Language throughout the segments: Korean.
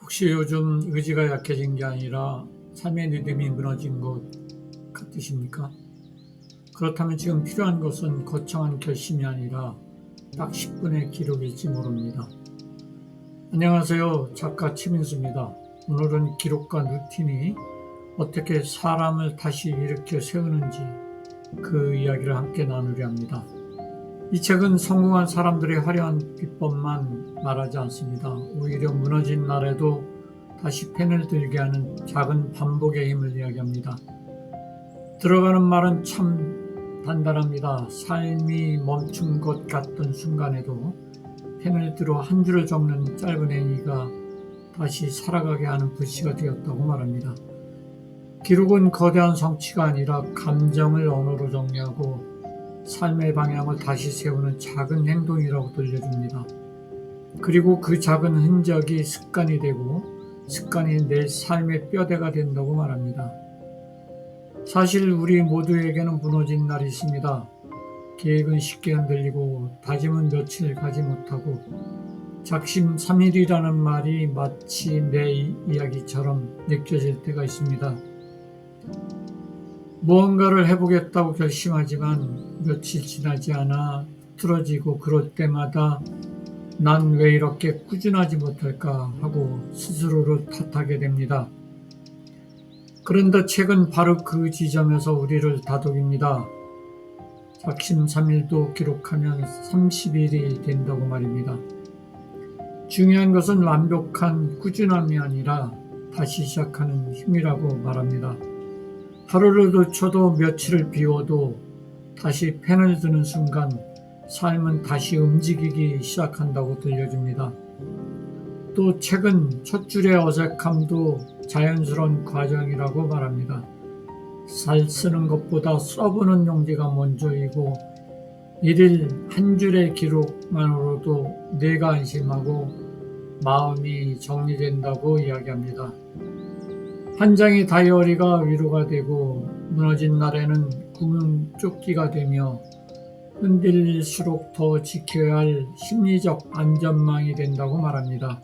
혹시 요즘 의지가 약해진 게 아니라 삶의 리듬이 무너진 것 같으십니까? 그렇다면 지금 필요한 것은 거창한 결심이 아니라 딱 10분의 기록일지 모릅니다. 안녕하세요. 작가 최민수입니다. 오늘은 기록과 루틴이 어떻게 사람을 다시 일으켜 세우는지 그 이야기를 함께 나누려 합니다. 이 책은 성공한 사람들의 화려한 비법만 말하지 않습니다. 오히려 무너진 날에도 다시 펜을 들게 하는 작은 반복의 힘을 이야기합니다. 들어가는 말은 참 단단합니다. 삶이 멈춘 것 같던 순간에도 펜을 들어 한 줄을 적는 짧은 행위가 다시 살아가게 하는 불씨가 되었다고 말합니다. 기록은 거대한 성취가 아니라 감정을 언어로 정리하고 삶의 방향을 다시 세우는 작은 행동이라고 들려줍니다. 그리고 그 작은 흔적이 습관이 되고 습관이 내 삶의 뼈대가 된다고 말합니다. 사실 우리 모두에게는 무너진 날이 있습니다. 계획은 쉽게 흔들리고 다짐은 며칠 가지 못하고 작심삼일이라는 말이 마치 내 이야기처럼 느껴질 때가 있습니다. 무언가를 해보겠다고 결심하지만 며칠 지나지 않아 틀어지고 그럴 때마다 난 왜 이렇게 꾸준하지 못할까 하고 스스로를 탓하게 됩니다. 그런데 책은 바로 그 지점에서 우리를 다독입니다. 작심삼일도 기록하면 30일이 된다고 말입니다. 중요한 것은 완벽한 꾸준함이 아니라 다시 시작하는 힘이라고 말합니다. 하루를 놓쳐도 며칠을 비워도 다시 펜을 드는 순간 삶은 다시 움직이기 시작한다고 들려줍니다. 또 책은 첫 줄의 어색함도 자연스러운 과정이라고 말합니다. 잘 쓰는 것보다 써보는 용기가 먼저이고 일일 한 줄의 기록만으로도 뇌가 안심하고 마음이 정리된다고 이야기합니다. 한 장의 다이어리가 위로가 되고 무너진 날에는 구명조끼가 되며 흔들릴수록 더 지켜야 할 심리적 안전망이 된다고 말합니다.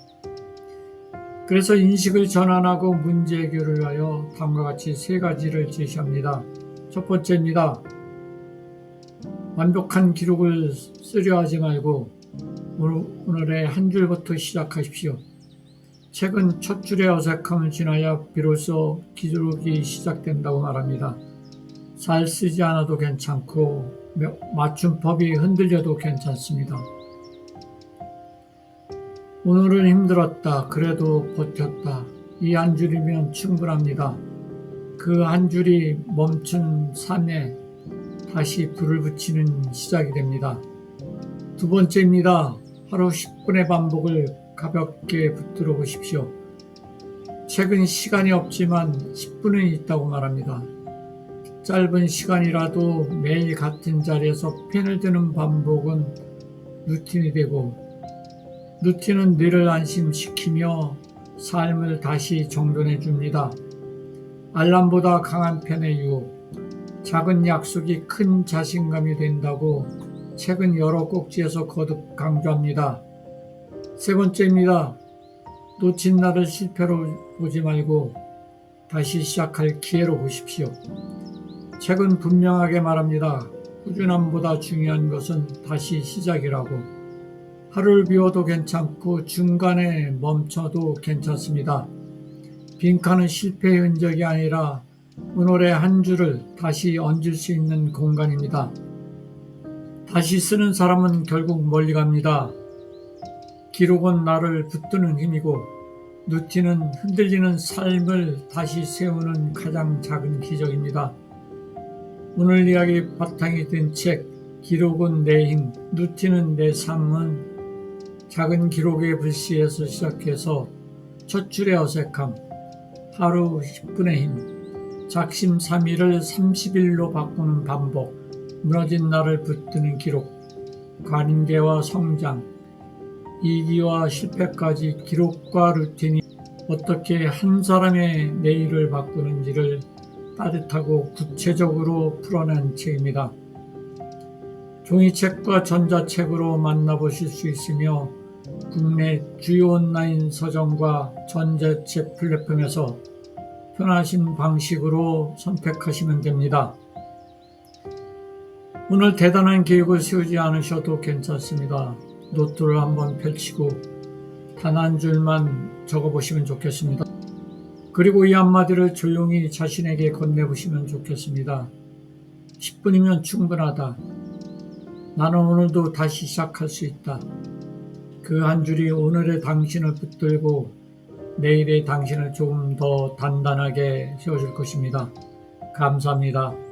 그래서 인식을 전환하고 문제 해결을 위하여 다음과 같이 3가지를 제시합니다. 첫 번째입니다. 완벽한 기록을 쓰려 하지 말고 오늘의 한 줄부터 시작하십시오. 책은 첫 줄의 어색함을 지나야 비로소 기록이 시작된다고 말합니다. 잘 쓰지 않아도 괜찮고 맞춤법이 흔들려도 괜찮습니다. 오늘은 힘들었다. 그래도 버텼다. 이 한 줄이면 충분합니다. 그 한 줄이 멈춘 삶에 다시 불을 붙이는 시작이 됩니다. 두 번째입니다. 하루 10분의 반복을 가볍게 붙들어 보십시오. 책은 시간이 없지만 10분은 있다고 말합니다. 짧은 시간이라도 매일 같은 자리에서 펜을 드는 반복은 루틴이 되고 루틴은 뇌를 안심시키며 삶을 다시 정돈해 줍니다. 알람보다 강한 펜의 유혹, 작은 약속이 큰 자신감이 된다고 책은 여러 꼭지에서 거듭 강조합니다. 세 번째입니다. 놓친 날을 실패로 보지 말고 다시 시작할 기회로 보십시오. 책은 분명하게 말합니다. 꾸준함보다 중요한 것은 다시 시작이라고. 하루를 비워도 괜찮고 중간에 멈춰도 괜찮습니다. 빈칸은 실패의 흔적이 아니라 오늘의 한 줄을 다시 얹을 수 있는 공간입니다. 다시 쓰는 사람은 결국 멀리 갑니다. 기록은 나를 붙드는 힘이고 루틴은 흔들리는 삶을 다시 세우는 가장 작은 기적입니다. 오늘 이야기 바탕이 된 책 기록은 내 힘, 루틴은 내 삶은 작은 기록의 불씨에서 시작해서 첫 줄의 어색함, 하루 10분의 힘, 작심삼일을 30일로 바꾸는 반복, 무너진 날을 붙드는 기록, 관계와 성장, 이기와 실패까지 기록과 루틴이 어떻게 한 사람의 내일을 바꾸는지를 따뜻하고 구체적으로 풀어낸 책입니다. 종이책과 전자책으로 만나보실 수 있으며 국내 주요 온라인 서점과 전자책 플랫폼에서 편하신 방식으로 선택하시면 됩니다. 오늘 대단한 계획을 세우지 않으셔도 괜찮습니다. 노트를 한번 펼치고 단 한 줄만 적어보시면 좋겠습니다. 그리고 이 한마디를 조용히 자신에게 건네보시면 좋겠습니다. 10분이면 충분하다. 나는 오늘도 다시 시작할 수 있다. 그 한 줄이 오늘의 당신을 붙들고 내일의 당신을 조금 더 단단하게 세워줄 것입니다. 감사합니다.